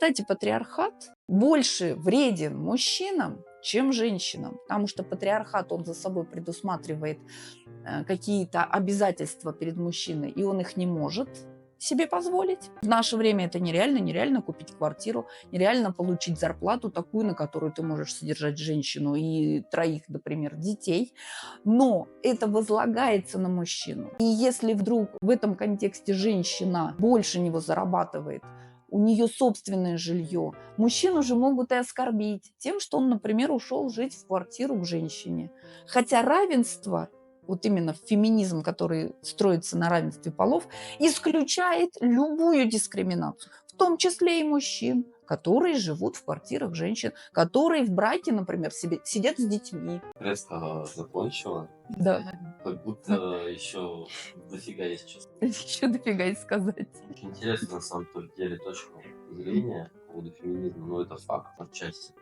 кстати, патриархат больше вреден мужчинам, чем женщинам, потому что патриархат, он за собой предусматривает какие-то обязательства перед мужчиной, и он их не может себе позволить. В наше время это нереально. Нереально купить квартиру, нереально получить зарплату такую, на которую ты можешь содержать женщину и троих, например, детей. Но это возлагается на мужчину. И если вдруг в этом контексте женщина больше него зарабатывает, у нее собственное жилье, мужчину же могут и оскорбить тем, что он, например, ушел жить в квартиру к женщине. Хотя равенство, вот именно феминизм, который строится на равенстве полов, исключает любую дискриминацию, в том числе и мужчин, которые живут в квартирах женщин, которые в браке, например, сидят с детьми. Резко закончила. Да, Как будто еще дофига есть чего. еще дофига есть сказать. Очень интересно на самом деле точка зрения по поводу феминизма, но это факт отчасти.